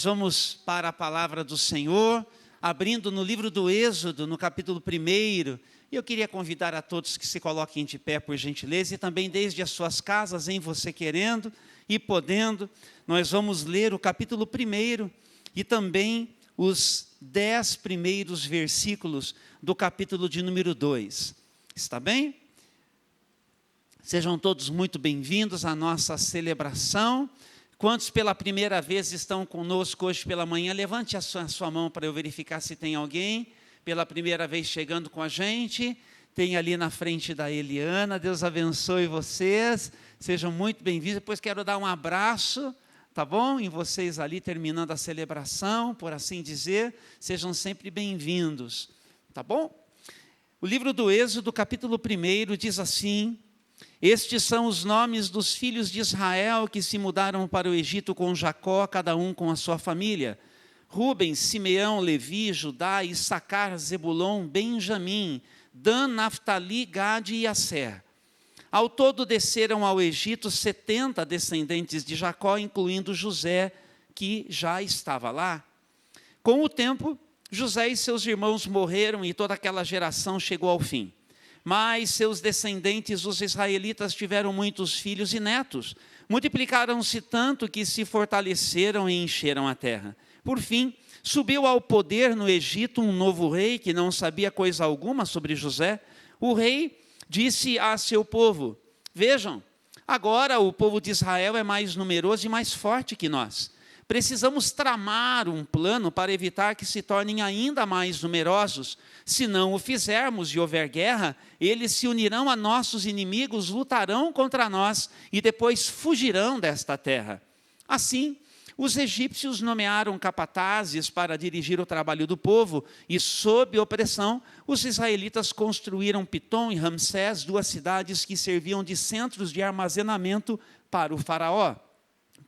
Vamos para a palavra do Senhor, abrindo no livro do Êxodo, no capítulo 1. E eu queria convidar a todos que se coloquem de pé, por gentileza, e também desde as suas casas, em você querendo e podendo, nós vamos ler o capítulo 1 e também os 10 primeiros versículos do capítulo de número 2. Está bem? Sejam todos muito bem-vindos à nossa celebração. Quantos pela primeira vez estão conosco hoje pela manhã? Levante a sua mão para eu verificar se tem alguém pela primeira vez chegando com a gente. Tem ali na frente da Eliana. Deus abençoe vocês. Sejam muito bem-vindos. Depois quero dar um abraço, tá bom? Em vocês ali, terminando a celebração, por assim dizer. Sejam sempre bem-vindos, tá bom? O livro do Êxodo, capítulo 1, diz assim: estes são os nomes dos filhos de Israel que se mudaram para o Egito com Jacó, cada um com a sua família. Rubem, Simeão, Levi, Judá, Issacar, Zebulon, Benjamim, Dan, Naftali, Gade e Asser. Ao todo desceram ao Egito 70 descendentes de Jacó, incluindo José, que já estava lá. Com o tempo, José e seus irmãos morreram e toda aquela geração chegou ao fim. Mas seus descendentes, os israelitas, tiveram muitos filhos e netos. Multiplicaram-se tanto que se fortaleceram e encheram a terra. Por fim, subiu ao poder no Egito um novo rei que não sabia coisa alguma sobre José. O rei disse a seu povo: vejam, agora o povo de Israel é mais numeroso e mais forte que nós. Precisamos tramar um plano para evitar que se tornem ainda mais numerosos. Se não o fizermos e houver guerra, eles se unirão a nossos inimigos, lutarão contra nós e depois fugirão desta terra. Assim, os egípcios nomearam capatazes para dirigir o trabalho do povo e, sob opressão, os israelitas construíram Pitom e Ramsés, 2 cidades que serviam de centros de armazenamento para o faraó.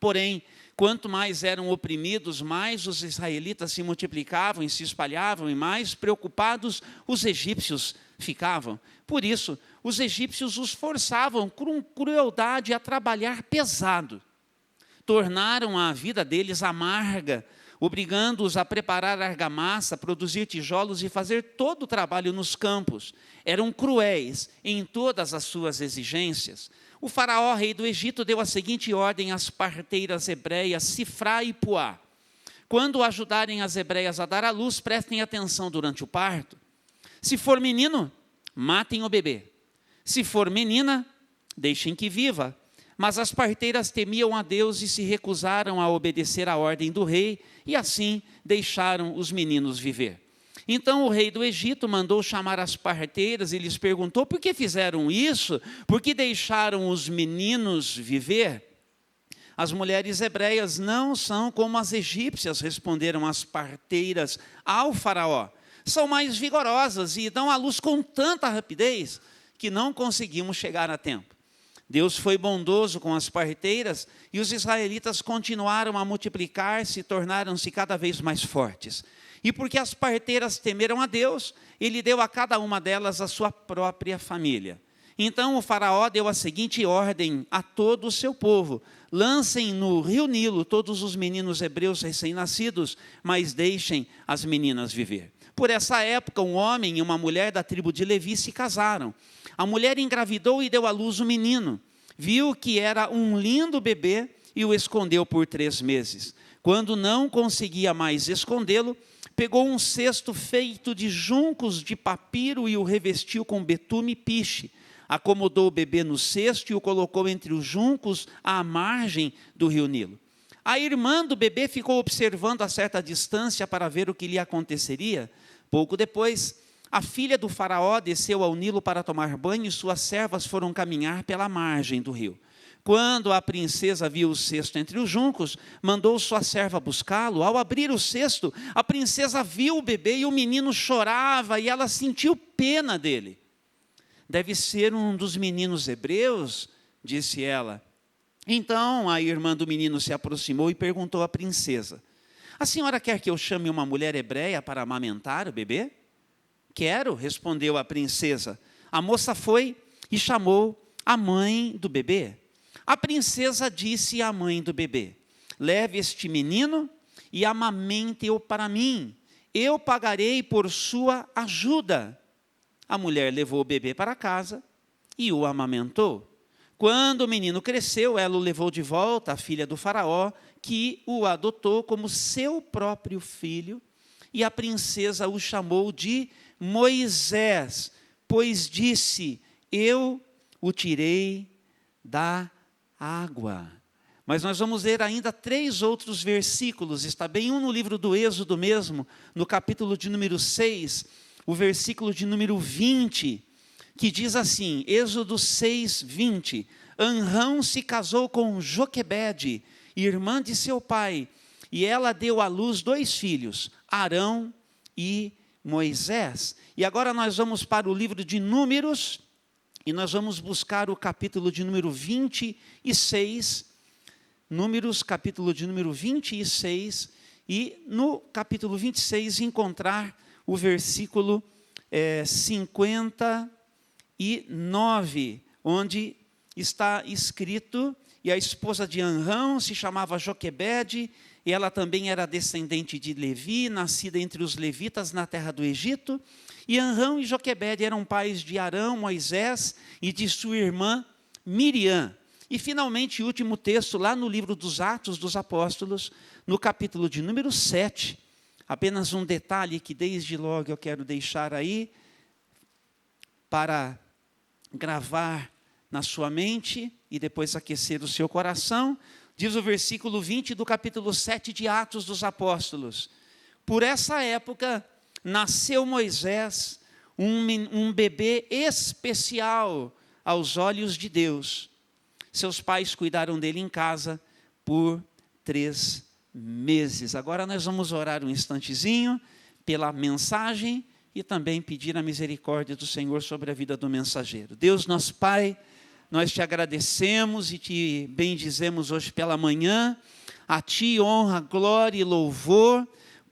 Porém, quanto mais eram oprimidos, mais os israelitas se multiplicavam e se espalhavam, e mais preocupados os egípcios ficavam. Por isso, os egípcios os forçavam com crueldade a trabalhar pesado. Tornaram a vida deles amarga, obrigando-os a preparar argamassa, produzir tijolos e fazer todo o trabalho nos campos. Eram cruéis em todas as suas exigências. O faraó, rei do Egito, deu a seguinte ordem às parteiras hebreias, Sifrá e Puá: quando ajudarem as hebreias a dar à luz, prestem atenção durante o parto. Se for menino, matem o bebê. Se for menina, deixem que viva. Mas as parteiras temiam a Deus e se recusaram a obedecer à ordem do rei, e assim deixaram os meninos viver. Então o rei do Egito mandou chamar as parteiras e lhes perguntou: por que fizeram isso? Por que deixaram os meninos viver? As mulheres hebreias não são como as egípcias, responderam as parteiras ao faraó. São mais vigorosas e dão à luz com tanta rapidez que não conseguimos chegar a tempo. Deus foi bondoso com as parteiras e os israelitas continuaram a multiplicar-se e tornaram-se cada vez mais fortes. E porque as parteiras temeram a Deus, ele deu a cada uma delas a sua própria família. Então o faraó deu a seguinte ordem a todo o seu povo: lancem no rio Nilo todos os meninos hebreus recém-nascidos, mas deixem as meninas viver. Por essa época, um homem e uma mulher da tribo de Levi se casaram. A mulher engravidou e deu à luz um menino. Viu que era um lindo bebê e o escondeu por 3 meses. Quando não conseguia mais escondê-lo, pegou um cesto feito de juncos de papiro e o revestiu com betume e piche. Acomodou o bebê no cesto e o colocou entre os juncos à margem do rio Nilo. A irmã do bebê ficou observando a certa distância para ver o que lhe aconteceria. Pouco depois, a filha do faraó desceu ao Nilo para tomar banho e suas servas foram caminhar pela margem do rio. Quando a princesa viu o cesto entre os juncos, mandou sua serva buscá-lo. Ao abrir o cesto, a princesa viu o bebê e o menino chorava e ela sentiu pena dele. Deve ser um dos meninos hebreus, disse ela. Então a irmã do menino se aproximou e perguntou à princesa: a senhora quer que eu chame uma mulher hebreia para amamentar o bebê? Quero, respondeu a princesa. A moça foi e chamou a mãe do bebê. A princesa disse à mãe do bebê: leve este menino e amamente-o para mim. Eu pagarei por sua ajuda. A mulher levou o bebê para casa e o amamentou. Quando o menino cresceu, ela o levou de volta à filha do faraó, que o adotou como seu próprio filho, e a princesa o chamou de Moisés, pois disse: eu o tirei da água. Mas nós vamos ler ainda 3 outros versículos, está bem? Um no livro do Êxodo mesmo, no capítulo de número 6, o versículo de número 20, que diz assim, Êxodo 6, 20, Anrão se casou com Joquebede, irmã de seu pai, e ela deu à luz 2 filhos, Arão e Moisés. E agora nós vamos para o livro de Números, e nós vamos buscar o capítulo de número 26, Números, capítulo de número 26, e no capítulo 26 encontrar o versículo 59, onde está escrito, e a esposa de Anrão se chamava Joquebede, e ela também era descendente de Levi, nascida entre os levitas na terra do Egito, e Anrão e Joquebede eram pais de Arão, Moisés e de sua irmã Miriam. E finalmente o último texto, lá no livro dos Atos dos Apóstolos, no capítulo de número 7, apenas um detalhe que desde logo eu quero deixar aí, para gravar na sua mente e depois aquecer o seu coração, diz o versículo 20 do capítulo 7 de Atos dos Apóstolos. Por essa época, nasceu Moisés, um bebê especial aos olhos de Deus. Seus pais cuidaram dele em casa por 3 meses. Agora nós vamos orar um instantezinho pela mensagem e também pedir a misericórdia do Senhor sobre a vida do mensageiro. Deus, nosso Pai, nós te agradecemos e te bendizemos hoje pela manhã. A ti honra, glória e louvor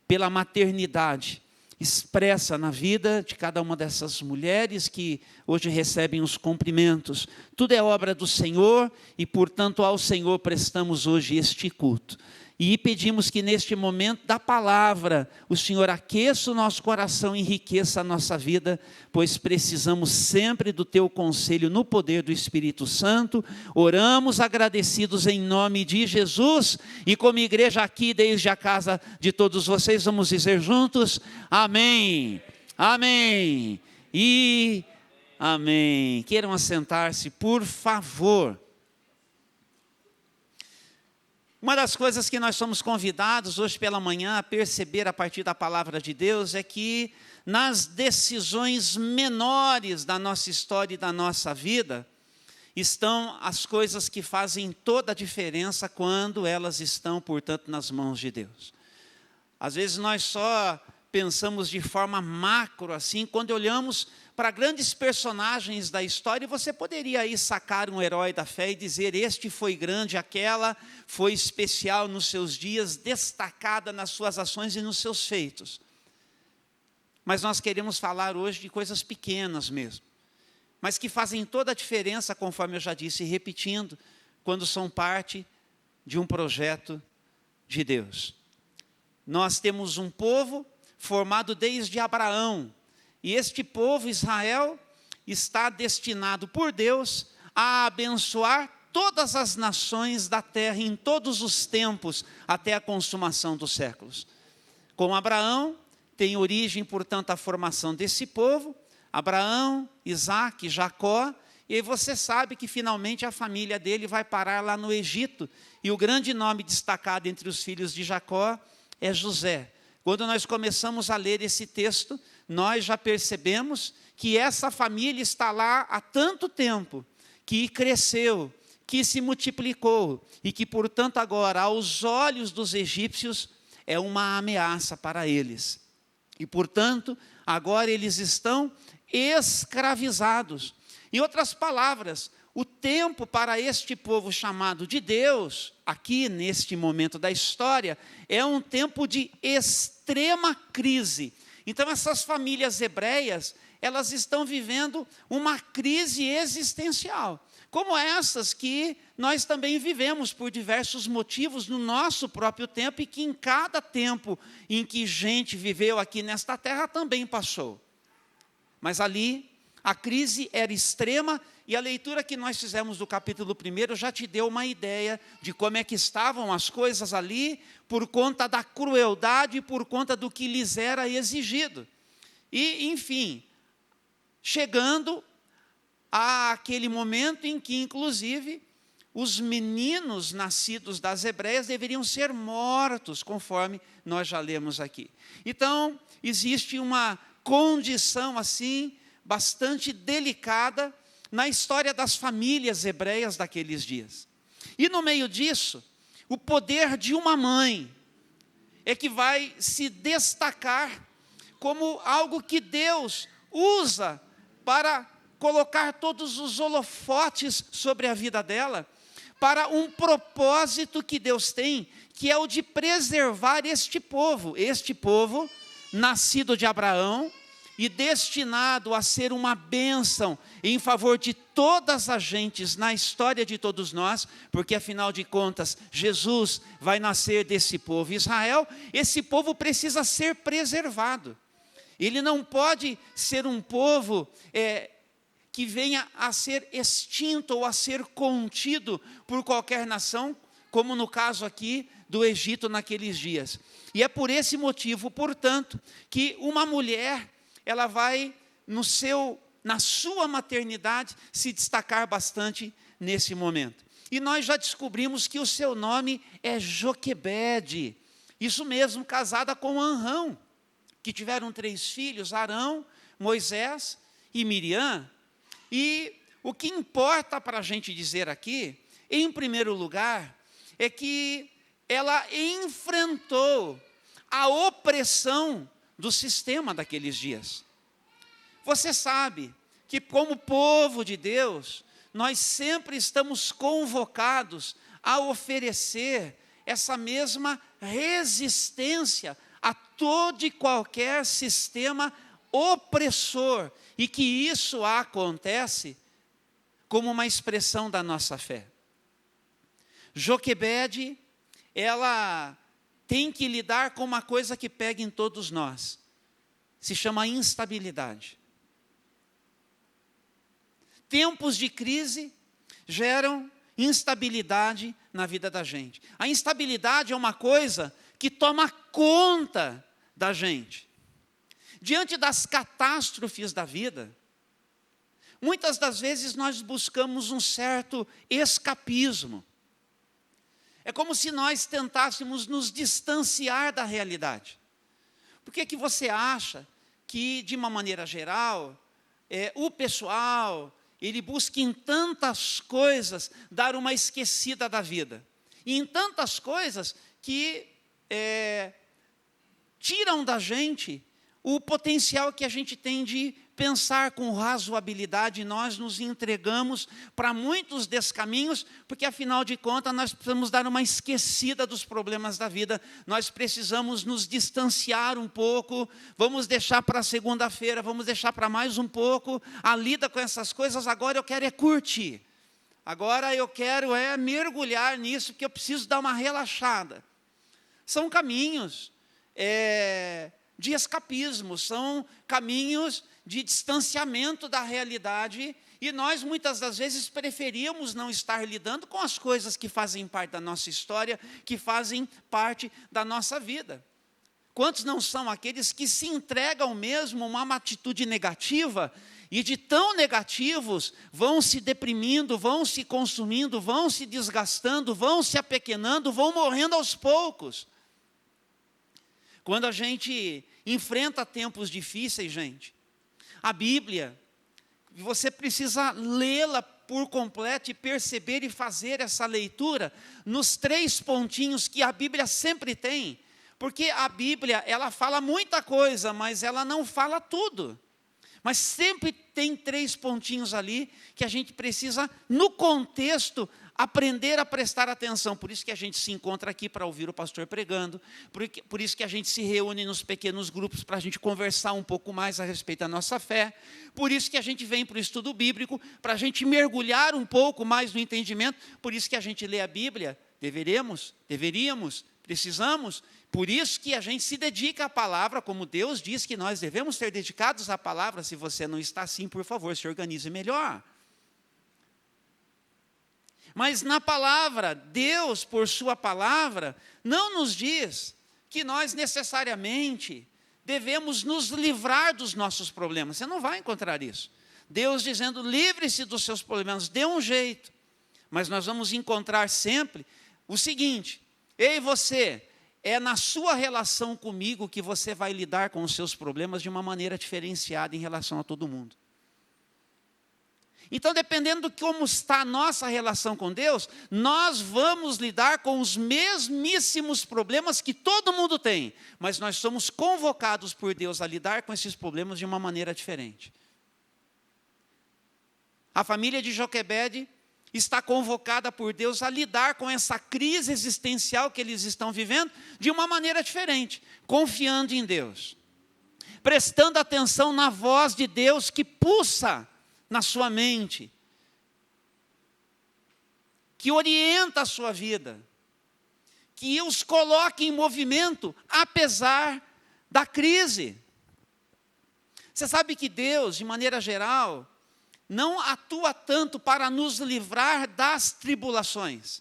pela maternidade expressa na vida de cada uma dessas mulheres que hoje recebem os cumprimentos. Tudo é obra do Senhor e, portanto, ao Senhor prestamos hoje este culto. E pedimos que neste momento da palavra, o Senhor aqueça o nosso coração, enriqueça a nossa vida, pois precisamos sempre do teu conselho no poder do Espírito Santo. Oramos agradecidos em nome de Jesus e como igreja aqui desde a casa de todos vocês, vamos dizer juntos, amém, amém e amém. Queiram assentar-se, por favor. Uma das coisas que nós somos convidados hoje pela manhã a perceber a partir da palavra de Deus é que nas decisões menores da nossa história e da nossa vida estão as coisas que fazem toda a diferença quando elas estão, portanto, nas mãos de Deus. Às vezes nós só pensamos de forma macro, assim, quando olhamos para grandes personagens da história, você poderia aí sacar um herói da fé e dizer, este foi grande, aquela foi especial nos seus dias, destacada nas suas ações e nos seus feitos. Mas nós queremos falar hoje de coisas pequenas mesmo, mas que fazem toda a diferença, conforme eu já disse, repetindo, quando são parte de um projeto de Deus. Nós temos um povo formado desde Abraão, e este povo, Israel, está destinado por Deus a abençoar todas as nações da terra em todos os tempos, até a consumação dos séculos. Com Abraão, tem origem, portanto, a formação desse povo, Abraão, Isaque, Jacó, e aí você sabe que finalmente a família dele vai parar lá no Egito, e o grande nome destacado entre os filhos de Jacó é José. Quando nós começamos a ler esse texto, nós já percebemos que essa família está lá há tanto tempo, que cresceu, que se multiplicou, e que, portanto, agora, aos olhos dos egípcios, é uma ameaça para eles. E, portanto, agora eles estão escravizados. Em outras palavras, o tempo para este povo chamado de Deus, aqui neste momento da história, é um tempo de extrema crise. Então essas famílias hebreias, elas estão vivendo uma crise existencial, como essas que nós também vivemos por diversos motivos no nosso próprio tempo, e que em cada tempo em que gente viveu aqui nesta terra também passou. Mas ali a crise era extrema, e a leitura que nós fizemos do capítulo 1 já te deu uma ideia de como é que estavam as coisas ali, por conta da crueldade e por conta do que lhes era exigido. E, enfim, chegando àquele momento em que, inclusive, os meninos nascidos das hebreias deveriam ser mortos, conforme nós já lemos aqui. Então, existe uma condição assim, bastante delicada, na história das famílias hebreias daqueles dias. E no meio disso, o poder de uma mãe é que vai se destacar como algo que Deus usa para colocar todos os holofotes sobre a vida dela, para um propósito que Deus tem, que é o de preservar este povo nascido de Abraão, e destinado a ser uma bênção em favor de todas as gentes na história de todos nós, porque afinal de contas, Jesus vai nascer desse povo. Israel, esse povo precisa ser preservado. Ele não pode ser um povo que venha a ser extinto ou a ser contido por qualquer nação, como no caso aqui do Egito naqueles dias. E é por esse motivo, portanto, que uma mulher, ela vai, na sua maternidade, se destacar bastante nesse momento. E nós já descobrimos que o seu nome é Joquebede. Isso mesmo, casada com Anrão, que tiveram 3 filhos, Arão, Moisés e Miriam. E o que importa para a gente dizer aqui, em primeiro lugar, é que ela enfrentou a opressão do sistema daqueles dias. Você sabe que, como povo de Deus, nós sempre estamos convocados a oferecer essa mesma resistência a todo e qualquer sistema opressor, e que isso acontece como uma expressão da nossa fé. Joquebede, ela tem que lidar com uma coisa que pega em todos nós, se chama instabilidade. Tempos de crise geram instabilidade na vida da gente. A instabilidade é uma coisa que toma conta da gente. Diante das catástrofes da vida, muitas das vezes nós buscamos um certo escapismo. É como se nós tentássemos nos distanciar da realidade. Por que você acha que, de uma maneira geral, o pessoal, ele busca em tantas coisas dar uma esquecida da vida? E em tantas coisas que tiram da gente o potencial que a gente tem de pensar com razoabilidade. Nós nos entregamos para muitos descaminhos, porque afinal de contas nós precisamos dar uma esquecida dos problemas da vida, nós precisamos nos distanciar um pouco, vamos deixar para segunda-feira, vamos deixar para mais um pouco a lida com essas coisas. Agora eu quero curtir, agora eu quero mergulhar nisso, porque eu preciso dar uma relaxada. São caminhos de escapismo, são caminhos de distanciamento da realidade, e nós muitas das vezes preferimos não estar lidando com as coisas que fazem parte da nossa história, que fazem parte da nossa vida. Quantos não são aqueles que se entregam mesmo a uma atitude negativa, e de tão negativos vão se deprimindo, vão se consumindo, vão se desgastando, vão se apequenando, vão morrendo aos poucos. Quando a gente enfrenta tempos difíceis, gente, a Bíblia, você precisa lê-la por completo e perceber e fazer essa leitura nos 3 pontinhos que a Bíblia sempre tem, porque a Bíblia, ela fala muita coisa, mas ela não fala tudo. Mas sempre tem 3 pontinhos ali que a gente precisa, no contexto, aprender a prestar atenção. Por isso que a gente se encontra aqui para ouvir o pastor pregando, por isso que a gente se reúne nos pequenos grupos para a gente conversar um pouco mais a respeito da nossa fé, por isso que a gente vem para o estudo bíblico, para a gente mergulhar um pouco mais no entendimento, por isso que a gente lê a Bíblia, deveríamos, precisamos, por isso que a gente se dedica à palavra, como Deus diz que nós devemos ser dedicados à palavra. Se você não está assim, por favor, se organize melhor. Mas na palavra, Deus, por sua palavra, não nos diz que nós necessariamente devemos nos livrar dos nossos problemas. Você não vai encontrar isso. Deus dizendo, livre-se dos seus problemas, dê um jeito. Mas nós vamos encontrar sempre o seguinte, ei você, é na sua relação comigo que você vai lidar com os seus problemas de uma maneira diferenciada em relação a todo mundo. Então, dependendo de como está a nossa relação com Deus, nós vamos lidar com os mesmíssimos problemas que todo mundo tem, mas nós somos convocados por Deus a lidar com esses problemas de uma maneira diferente. A família de Joquebede está convocada por Deus a lidar com essa crise existencial que eles estão vivendo de uma maneira diferente, confiando em Deus, prestando atenção na voz de Deus que pulsa na sua mente, que orienta a sua vida, que os coloca em movimento, apesar da crise. Você sabe que Deus, de maneira geral, não atua tanto para nos livrar das tribulações.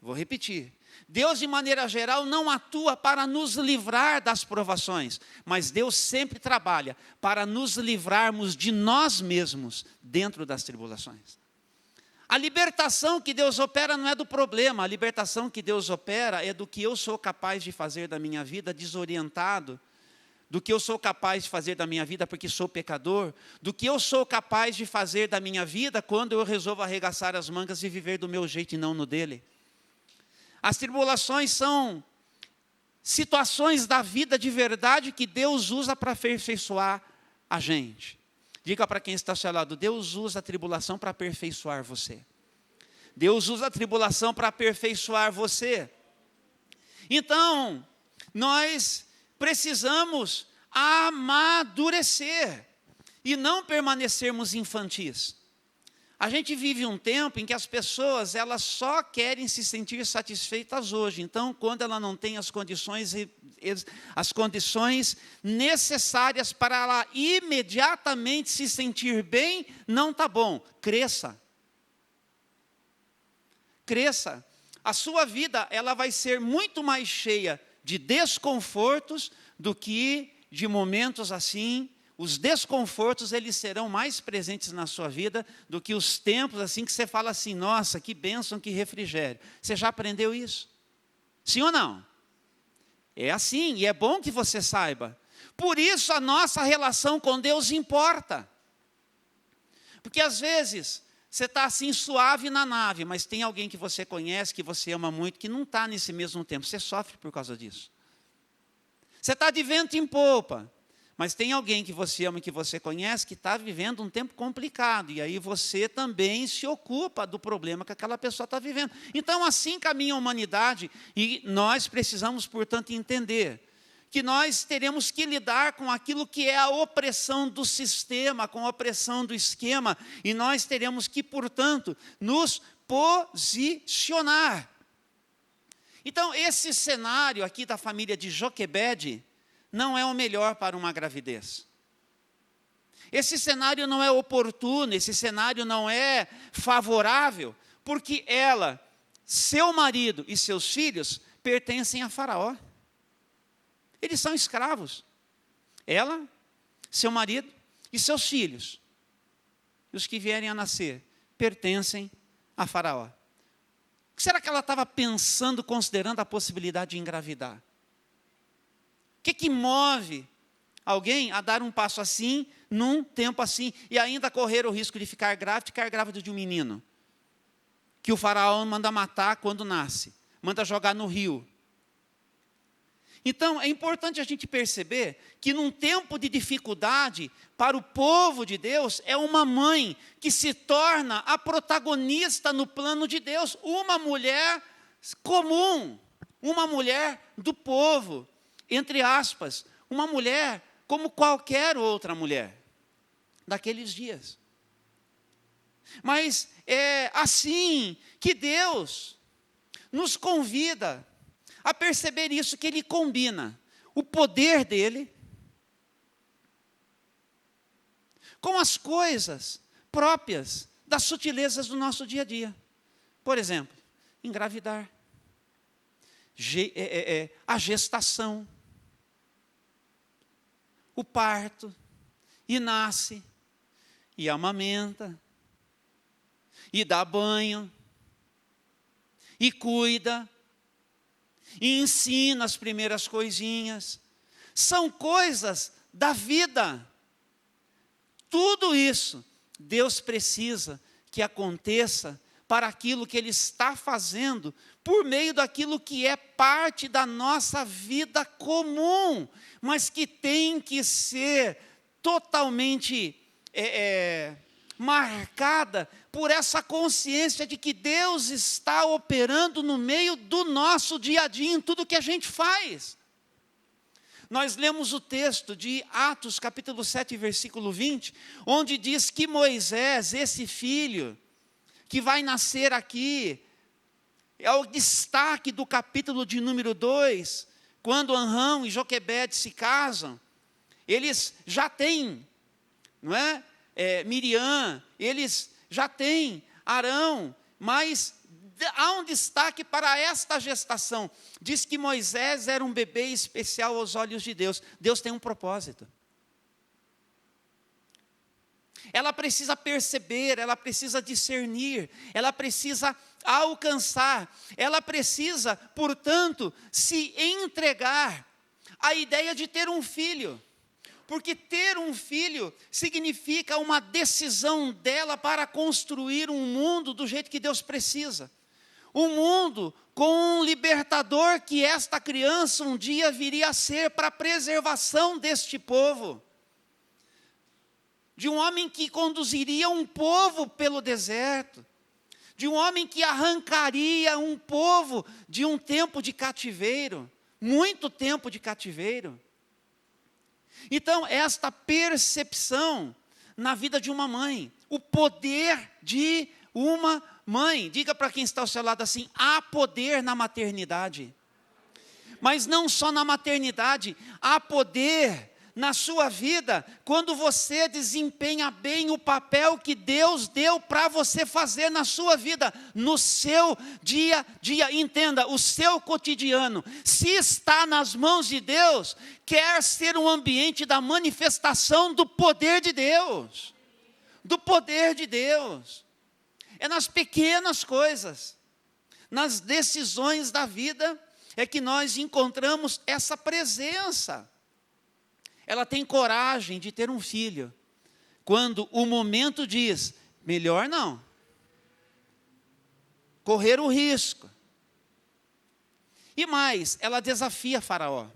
Vou repetir. Deus, de maneira geral, não atua para nos livrar das provações, mas Deus sempre trabalha para nos livrarmos de nós mesmos dentro das tribulações. A libertação que Deus opera não é do problema, a libertação que Deus opera é do que eu sou capaz de fazer da minha vida desorientado, do que eu sou capaz de fazer da minha vida porque sou pecador, do que eu sou capaz de fazer da minha vida quando eu resolvo arregaçar as mangas e viver do meu jeito e não no dele. As tribulações são situações da vida de verdade que Deus usa para aperfeiçoar a gente. Diga para quem está ao seu lado, Deus usa a tribulação para aperfeiçoar você. Deus usa a tribulação para aperfeiçoar você. Então, nós precisamos amadurecer e não permanecermos infantis. A gente vive um tempo em que as pessoas, elas só querem se sentir satisfeitas hoje. Então, quando ela não tem as condições necessárias para ela imediatamente se sentir bem, não está bom. Cresça. Cresça. A sua vida, ela vai ser muito mais cheia de desconfortos do que de momentos assim. Os desconfortos, eles serão mais presentes na sua vida do que os tempos assim que você fala assim, nossa, que bênção, que refrigério. Você já aprendeu isso? Sim ou não? É assim, e é bom que você saiba. Por isso a nossa relação com Deus importa. Porque às vezes você está assim suave na nave, mas tem alguém que você conhece, que você ama muito, que não está nesse mesmo tempo. Você sofre por causa disso. Você está de vento em popa. Mas tem alguém que você ama e que você conhece que está vivendo um tempo complicado. E aí você também se ocupa do problema que aquela pessoa está vivendo. Então, assim caminha a humanidade. E nós precisamos, portanto, entender que nós teremos que lidar com aquilo que é a opressão do sistema, com a opressão do esquema. E nós teremos que, portanto, nos posicionar. Então, esse cenário aqui da família de Joquebede não é o melhor para uma gravidez. Esse cenário não é oportuno, esse cenário não é favorável, porque ela, seu marido e seus filhos pertencem a Faraó. Eles são escravos. Ela, seu marido e seus filhos, os que vierem a nascer, pertencem a Faraó. O que será que ela estava pensando, considerando a possibilidade de engravidar? O que move alguém a dar um passo assim, num tempo assim, e ainda correr o risco de ficar grávida de um menino, que o faraó manda matar quando nasce, manda jogar no rio. Então, é importante a gente perceber que num tempo de dificuldade, para o povo de Deus, é uma mãe que se torna a protagonista no plano de Deus, uma mulher comum, uma mulher do povo, entre aspas, uma mulher como qualquer outra mulher daqueles dias. Mas é assim que Deus nos convida a perceber isso, que Ele combina o poder dEle com as coisas próprias das sutilezas do nosso dia a dia. Por exemplo, engravidar, a gestação, o parto, e nasce, e amamenta, e dá banho, e cuida, e ensina as primeiras coisinhas. São coisas da vida. Tudo isso, Deus precisa que aconteça para aquilo que Ele está fazendo, por meio daquilo que é parte da nossa vida comum, mas que tem que ser totalmente marcada por essa consciência de que Deus está operando no meio do nosso dia a dia, em tudo que a gente faz. Nós lemos o texto de Atos, capítulo 7, versículo 20, onde diz que Moisés, esse filho, que vai nascer aqui, é o destaque do capítulo de número 2, quando Anrão e Joquebede se casam, eles já têm, não é? Miriam, eles já têm Arão, mas há um destaque para esta gestação. Diz que Moisés era um bebê especial aos olhos de Deus. Deus tem um propósito. Ela precisa perceber, ela precisa discernir, ela precisa alcançar, ela precisa, portanto, se entregar à ideia de ter um filho. Porque ter um filho significa uma decisão dela para construir um mundo do jeito que Deus precisa. Um mundo com um libertador que esta criança um dia viria a ser para a preservação deste povo. De um homem que conduziria um povo pelo deserto. De um homem que arrancaria um povo de um tempo de cativeiro. Muito tempo de cativeiro. Então, esta percepção na vida de uma mãe, o poder de uma mãe, diga para quem está ao seu lado assim, há poder na maternidade. Mas não só na maternidade, há poder na sua vida, quando você desempenha bem o papel que Deus deu para você fazer na sua vida, no seu dia a dia. Entenda, o seu cotidiano, se está nas mãos de Deus, quer ser um ambiente da manifestação do poder de Deus. Do poder de Deus. É nas pequenas coisas, nas decisões da vida, é que nós encontramos essa presença. Ela tem coragem de ter um filho, quando o momento diz, melhor não, correr o risco. E mais, ela desafia Faraó.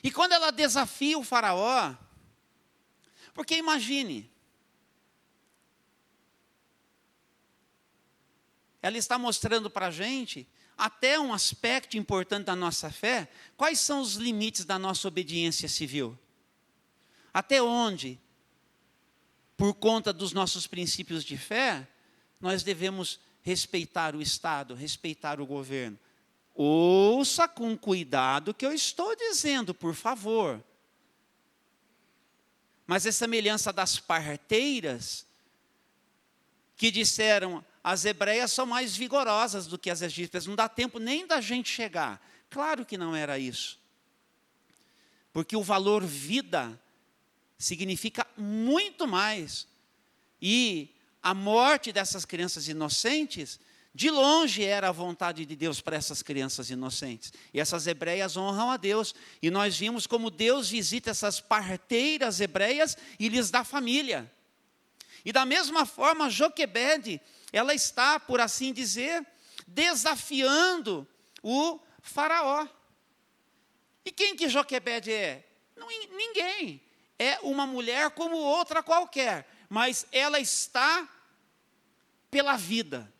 E quando ela desafia o Faraó, porque imagine, ela está mostrando para a gente, até um aspecto importante da nossa fé, quais são os limites da nossa obediência civil? Até onde, por conta dos nossos princípios de fé, nós devemos respeitar o Estado, respeitar o governo. Ouça com cuidado o que eu estou dizendo, por favor. Mas é semelhança das parteiras, que disseram, as hebreias são mais vigorosas do que as egípcias, não dá tempo nem da gente chegar. Claro que não era isso. Porque o valor vida significa muito mais. E a morte dessas crianças inocentes, de longe era a vontade de Deus para essas crianças inocentes. E essas hebreias honram a Deus. E nós vimos como Deus visita essas parteiras hebreias e lhes dá família. E da mesma forma, Joquebede, ela está, por assim dizer, desafiando o Faraó. E quem que Joquebede é? Ninguém. É uma mulher como outra qualquer, mas ela está pela vida.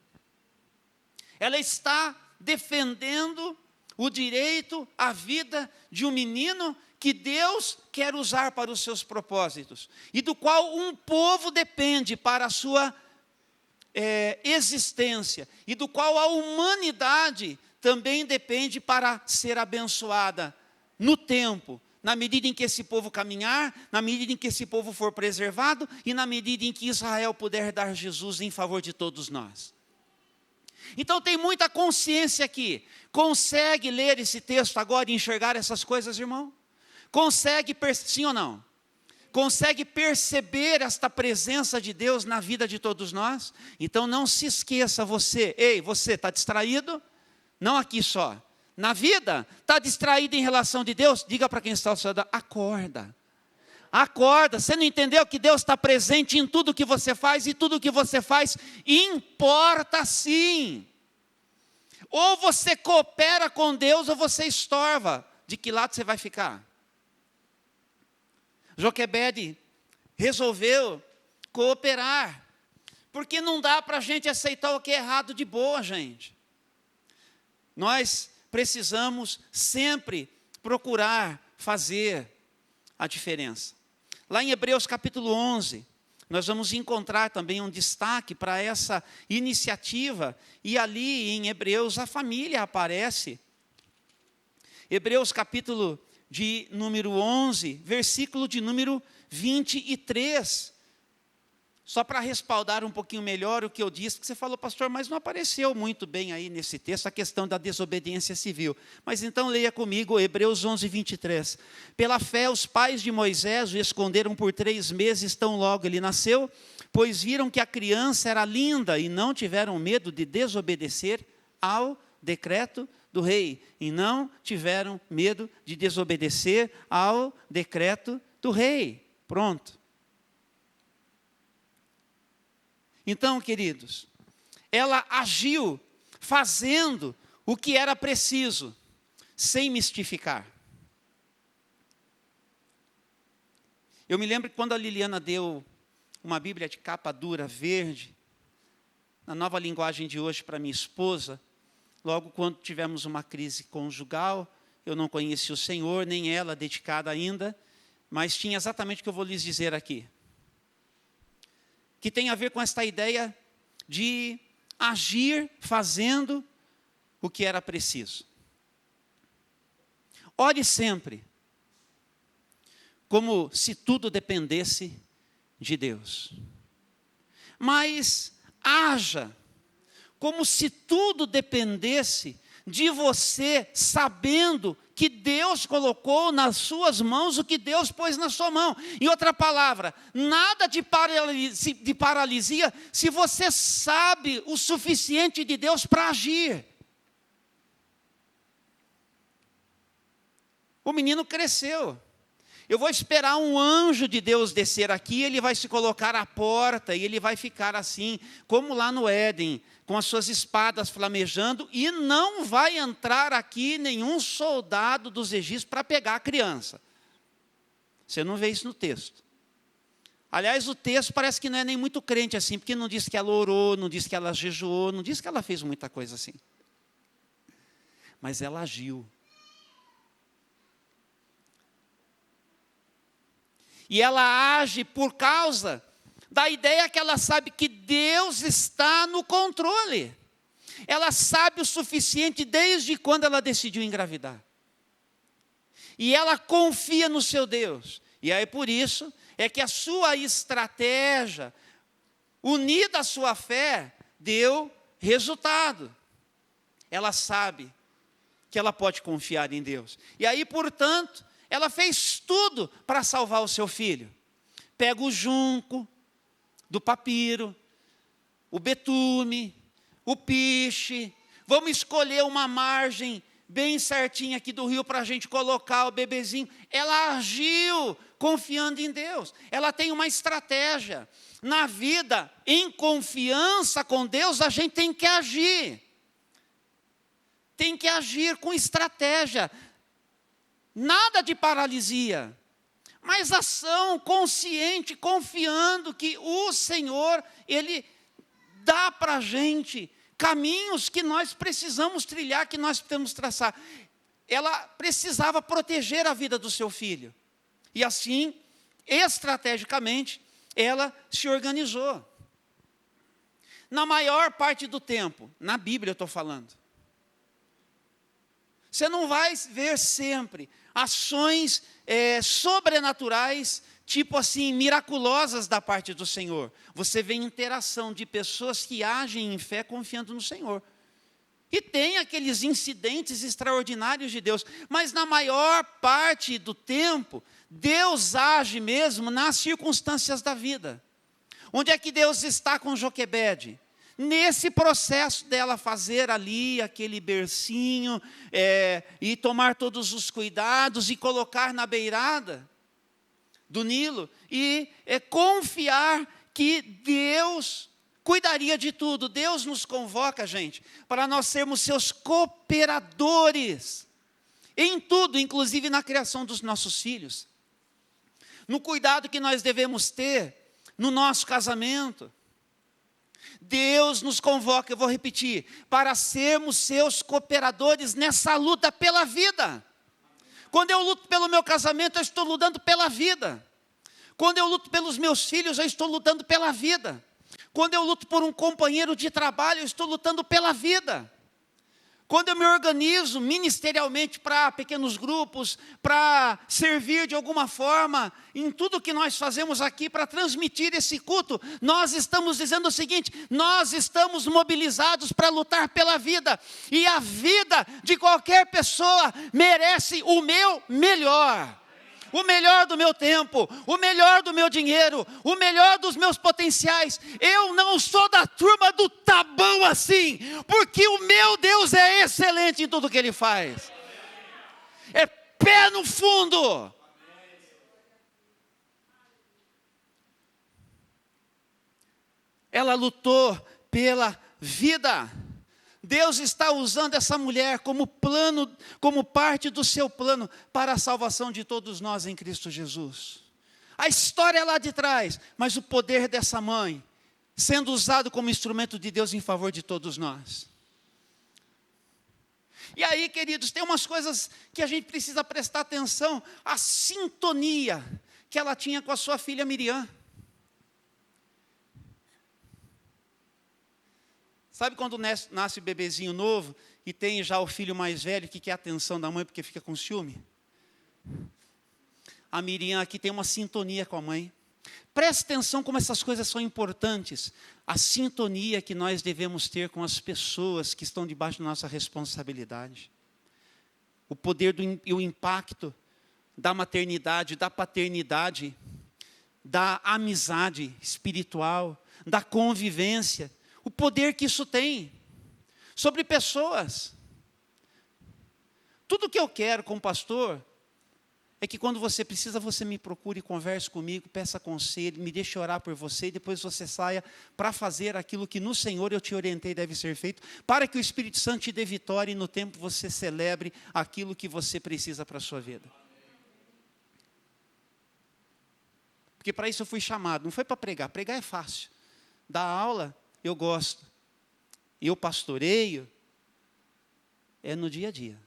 Ela está defendendo o direito à vida de um menino que Deus quer usar para os seus propósitos, e do qual um povo depende para a sua existência, e do qual a humanidade também depende para ser abençoada no tempo, na medida em que esse povo caminhar, na medida em que esse povo for preservado, e na medida em que Israel puder dar Jesus em favor de todos nós. Então tem muita consciência aqui. Consegue ler esse texto agora e enxergar essas coisas, irmão? Consegue, sim ou não? Consegue perceber esta presença de Deus na vida de todos nós? Então não se esqueça, você está distraído? Não aqui só. Na vida, está distraído em relação de Deus? Diga para quem está ao seu lado, acorda. Acorda, você não entendeu que Deus está presente em tudo que você faz, e tudo que você faz importa sim. Ou você coopera com Deus, ou você estorva. De que lado você vai ficar? Joquebede resolveu cooperar, porque não dá para a gente aceitar o que é errado de boa, gente. Nós precisamos sempre procurar fazer a diferença. Lá em Hebreus capítulo 11, nós vamos encontrar também um destaque para essa iniciativa, e ali em Hebreus a família aparece. Hebreus capítulo de número 11, versículo de número 23. Só para respaldar um pouquinho melhor o que eu disse, porque você falou, pastor, mas não apareceu muito bem aí nesse texto a questão da desobediência civil. Mas então leia comigo Hebreus 11, 23. Pela fé os pais de Moisés o esconderam por 3 meses, tão logo ele nasceu, pois viram que a criança era linda e não tiveram medo de desobedecer ao decreto do rei. E não tiveram medo de desobedecer ao decreto do rei. Pronto. Então, queridos, ela agiu fazendo o que era preciso, sem mistificar. Eu me lembro que quando a Liliana deu uma Bíblia de capa dura, verde, na nova linguagem de hoje para minha esposa, logo quando tivemos uma crise conjugal, eu não conhecia o Senhor, nem ela dedicada ainda, mas tinha exatamente o que eu vou lhes dizer aqui. Que tem a ver com esta ideia de agir fazendo o que era preciso. Ore sempre, como se tudo dependesse de Deus. Mas haja como se tudo dependesse de você, sabendo que Deus colocou nas suas mãos o que Deus pôs na sua mão. Em outra palavra, nada de paralisia se você sabe o suficiente de Deus para agir. O menino cresceu. Eu vou esperar um anjo de Deus descer aqui, ele vai se colocar à porta e ele vai ficar assim, como lá no Éden, com as suas espadas flamejando, e não vai entrar aqui nenhum soldado dos egípcios para pegar a criança. Você não vê isso no texto. Aliás, o texto parece que não é nem muito crente assim, porque não diz que ela orou, não diz que ela jejuou, não diz que ela fez muita coisa assim. Mas ela agiu. E ela age por causa da ideia que ela sabe que Deus está no controle. Ela sabe o suficiente desde quando ela decidiu engravidar. E ela confia no seu Deus. E aí por isso é que a sua estratégia, unida à sua fé, deu resultado. Ela sabe que ela pode confiar em Deus. E aí, portanto, ela fez tudo para salvar o seu filho. Pega o junco do papiro, o betume, o piche. Vamos escolher uma margem bem certinha aqui do rio para a gente colocar o bebezinho. Ela agiu confiando em Deus. Ela tem uma estratégia. Na vida, em confiança com Deus, a gente tem que agir. Tem que agir com estratégia. nada de paralisia, mas ação consciente, confiando que o Senhor, Ele dá para a gente caminhos que nós precisamos trilhar, que nós precisamos traçar. Ela precisava proteger a vida do seu filho. E assim, estrategicamente, ela se organizou. Na maior parte do tempo, na Bíblia eu estou falando, você não vai ver sempre ações sobrenaturais, tipo assim, miraculosas da parte do Senhor. Você vê interação de pessoas que agem em fé confiando no Senhor. E tem aqueles incidentes extraordinários de Deus. Mas na maior parte do tempo, Deus age mesmo nas circunstâncias da vida. Onde é que Deus está com Joquebede? Nesse processo dela fazer ali aquele bercinho, e tomar todos os cuidados e colocar na beirada do Nilo, e confiar que Deus cuidaria de tudo. Deus nos convoca, gente, para nós sermos seus cooperadores, em tudo, inclusive na criação dos nossos filhos, no cuidado que nós devemos ter no nosso casamento. Deus nos convoca, eu vou repetir, para sermos seus cooperadores nessa luta pela vida. Quando eu luto pelo meu casamento, eu estou lutando pela vida. Quando eu luto pelos meus filhos, eu estou lutando pela vida. Quando eu luto por um companheiro de trabalho, eu estou lutando pela vida. Quando eu me organizo ministerialmente para pequenos grupos, para servir de alguma forma, em tudo que nós fazemos aqui para transmitir esse culto, nós estamos dizendo o seguinte: nós estamos mobilizados para lutar pela vida. E a vida de qualquer pessoa merece o meu melhor. O melhor do meu tempo, o melhor do meu dinheiro, o melhor dos meus potenciais. Eu não sou da turma do tá bom assim, porque o meu Deus é excelente em tudo que Ele faz. É pé no fundo. Ela lutou pela vida. Deus está usando essa mulher como plano, como parte do seu plano para a salvação de todos nós em Cristo Jesus. A história é lá de trás, mas o poder dessa mãe sendo usado como instrumento de Deus em favor de todos nós. E aí, queridos, tem umas coisas que a gente precisa prestar atenção. A sintonia que ela tinha com a sua filha Miriam. Sabe quando nasce bebezinho novo e tem já o filho mais velho que quer a atenção da mãe porque fica com ciúme? A Miriam aqui tem uma sintonia com a mãe. Preste atenção como essas coisas são importantes. A sintonia que nós devemos ter com as pessoas que estão debaixo da nossa responsabilidade. O poder e o impacto da maternidade, da paternidade, da amizade espiritual, da convivência. O poder que isso tem sobre pessoas. Tudo que eu quero como pastor é que quando você precisa, você me procure, converse comigo, peça conselho, me deixe orar por você, e depois você saia para fazer aquilo que no Senhor eu te orientei deve ser feito, para que o Espírito Santo te dê vitória e no tempo você celebre aquilo que você precisa para a sua vida. Porque para isso eu fui chamado, não foi para pregar. Pregar é fácil. Dar aula, eu gosto. Eu pastoreio, é no dia a dia.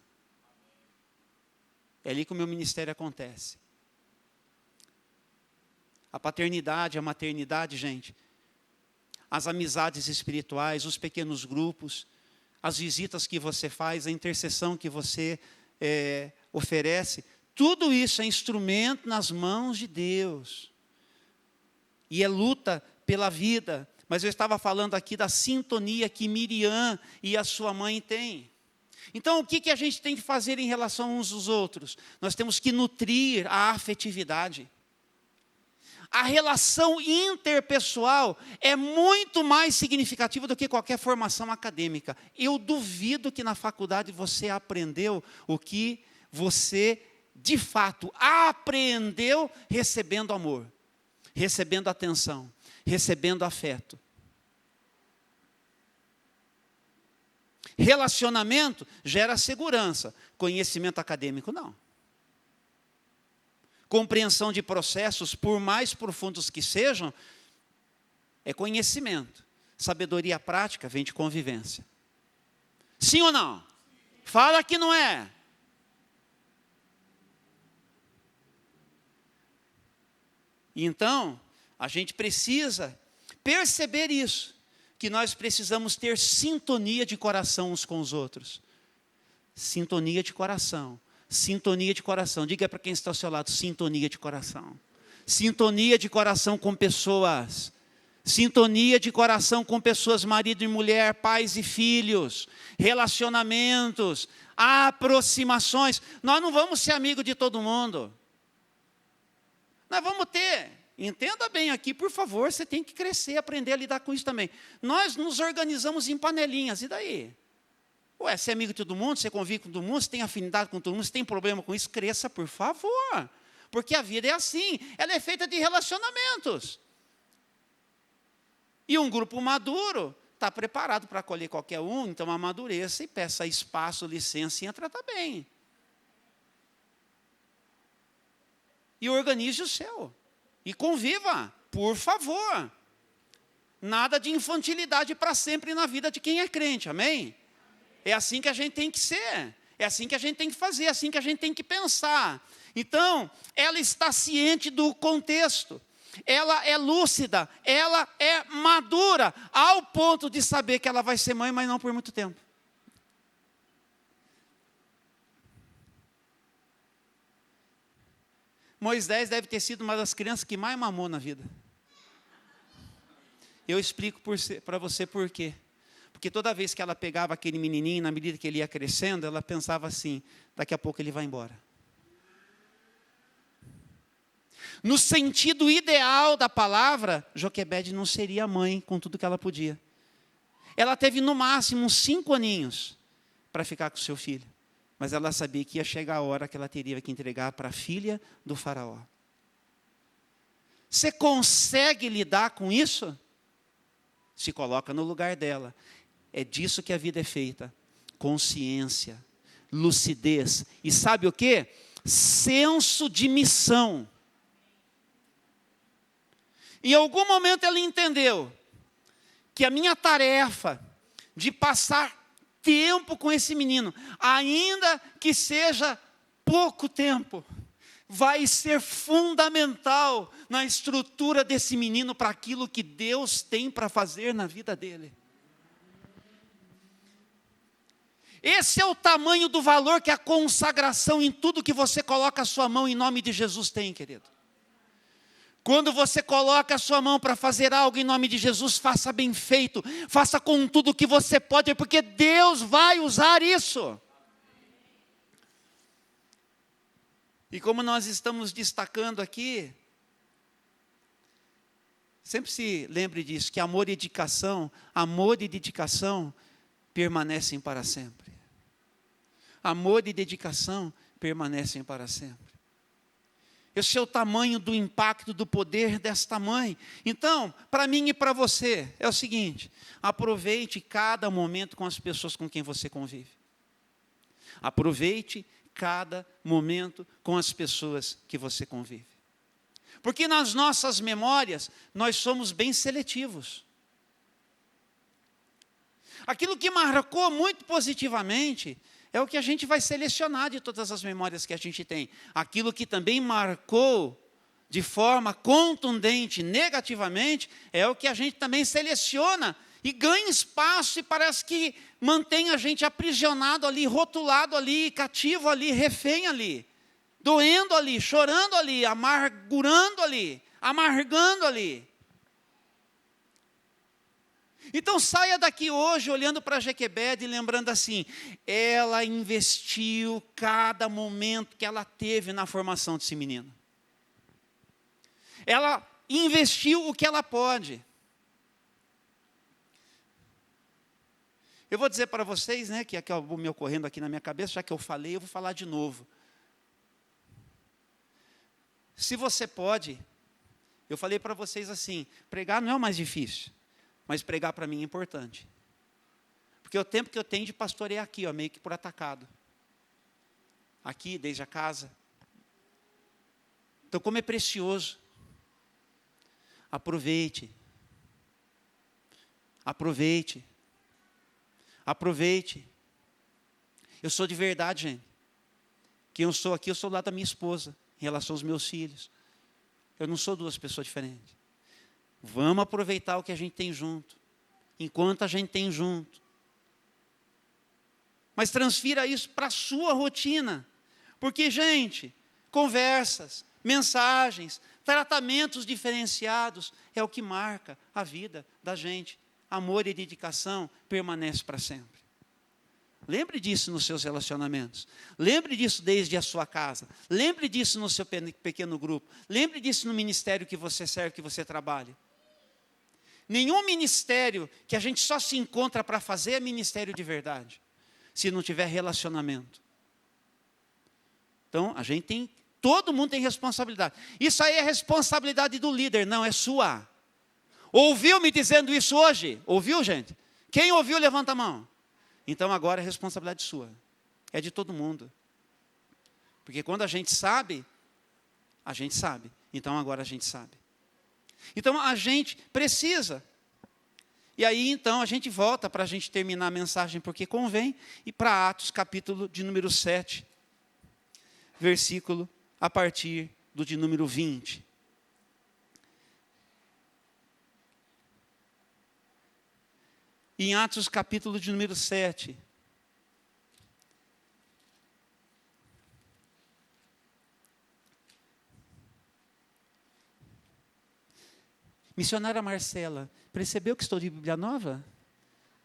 É ali que o meu ministério acontece. A paternidade, a maternidade, gente, as amizades espirituais, os pequenos grupos, as visitas que você faz, a intercessão que você oferece, tudo isso é instrumento nas mãos de Deus. E é luta pela vida. Mas eu estava falando aqui da sintonia que Miriam e a sua mãe têm. Então, o que a gente tem que fazer em relação uns aos outros? Nós temos que nutrir a afetividade. A relação interpessoal é muito mais significativa do que qualquer formação acadêmica. Eu duvido que na faculdade você aprendeu o que você, de fato, aprendeu recebendo amor, recebendo atenção, recebendo afeto. Relacionamento gera segurança, conhecimento acadêmico não. Compreensão de processos, por mais profundos que sejam, é conhecimento. Sabedoria prática vem de convivência. Sim ou não? Fala que não é. Então, a gente precisa perceber isso, que nós precisamos ter sintonia de coração uns com os outros. Sintonia de coração. Sintonia de coração. Diga para quem está ao seu lado, sintonia de coração. Sintonia de coração com pessoas. Sintonia de coração com pessoas, marido e mulher, pais e filhos, relacionamentos, aproximações. Nós não vamos ser amigos de todo mundo. Nós vamos ter, entenda bem aqui, por favor, você tem que crescer, aprender a lidar com isso também. Nós nos organizamos em panelinhas, e daí? Ué, você é amigo de todo mundo, você convive com todo mundo, você tem afinidade com todo mundo, você tem problema com isso, cresça, por favor. Porque a vida é assim, ela é feita de relacionamentos. E um grupo maduro está preparado para acolher qualquer um, então amadureça e peça espaço, licença e entra bem. E organize o seu. E conviva, por favor. Nada de infantilidade para sempre na vida de quem é crente, amém? É assim que a gente tem que ser. É assim que a gente tem que fazer, é assim que a gente tem que pensar. Então, ela está ciente do contexto. Ela é lúcida, ela é madura, ao ponto de saber que ela vai ser mãe, mas não por muito tempo. Moisés deve ter sido uma das crianças que mais mamou na vida. Eu explico para você por quê. Porque toda vez que ela pegava aquele menininho, na medida que ele ia crescendo, ela pensava assim, daqui a pouco ele vai embora. No sentido ideal da palavra, Joquebede não seria mãe com tudo que ela podia. Ela teve no máximo uns 5 aninhos para ficar com o seu filho. Mas ela sabia que ia chegar a hora que ela teria que entregar para a filha do faraó. Você consegue lidar com isso? Se coloca no lugar dela. É disso que a vida é feita. Consciência, lucidez. E sabe o quê? Senso de missão. Em algum momento ela entendeu que a minha tarefa de passar tempo com esse menino, ainda que seja pouco tempo, vai ser fundamental na estrutura desse menino para aquilo que Deus tem para fazer na vida dele. Esse é o tamanho do valor que a consagração em tudo que você coloca a sua mão em nome de Jesus tem, querido. Quando você coloca a sua mão para fazer algo em nome de Jesus, faça bem feito, faça com tudo que você pode, porque Deus vai usar isso. E como nós estamos destacando aqui, sempre se lembre disso, que amor e dedicação permanecem para sempre. Amor e dedicação permanecem para sempre. Esse é o tamanho do impacto, do poder desta mãe. Então, para mim e para você, é o seguinte: aproveite cada momento com as pessoas com quem você convive. Aproveite cada momento com as pessoas que você convive. Porque nas nossas memórias, nós somos bem seletivos. Aquilo que marcou muito positivamente é o que a gente vai selecionar de todas as memórias que a gente tem. Aquilo que também marcou de forma contundente, negativamente, é o que a gente também seleciona e ganha espaço e parece que mantém a gente aprisionado ali, rotulado ali, cativo ali, refém ali, doendo ali, chorando ali, amargurando ali, amargando ali. Então saia daqui hoje olhando para Joquebede e lembrando assim, ela investiu cada momento que ela teve na formação desse menino. Ela investiu o que ela pode. Eu vou dizer para vocês, né, que acabou me ocorrendo aqui na minha cabeça, já que eu falei, eu vou falar de novo. Se você pode, eu falei para vocês assim, pregar não é o mais difícil. Mas pregar para mim é importante. Porque o tempo que eu tenho de pastorear aqui, ó, meio que por atacado. Aqui, desde a casa. Então, como é precioso, aproveite, aproveite, aproveite. Eu sou de verdade, gente. Quem eu sou aqui, eu sou lá da minha esposa, em relação aos meus filhos. Eu não sou duas pessoas diferentes. Vamos aproveitar o que a gente tem junto, enquanto a gente tem junto. Mas transfira isso para a sua rotina. Porque, gente, conversas, mensagens, tratamentos diferenciados é o que marca a vida da gente. Amor e dedicação permanece para sempre. Lembre disso nos seus relacionamentos. Lembre disso desde a sua casa. Lembre disso no seu pequeno grupo. Lembre disso no ministério que você serve, que você trabalha. Nenhum ministério que a gente só se encontra para fazer é ministério de verdade, se não tiver relacionamento. Então, todo mundo tem responsabilidade. Isso aí é responsabilidade do líder, não, é sua. Ouviu me dizendo isso hoje? Ouviu, gente? Quem ouviu, levanta a mão. Então, agora é responsabilidade sua. É de todo mundo. Porque quando a gente sabe. Então, agora a gente sabe. Então, a gente precisa. E aí, então, a gente volta para a gente terminar a mensagem, porque convém, e para Atos, capítulo de número 7, versículo a partir do de número 20. Em Atos, capítulo de número 7. Missionária Marcela, percebeu que estou de Bíblia nova?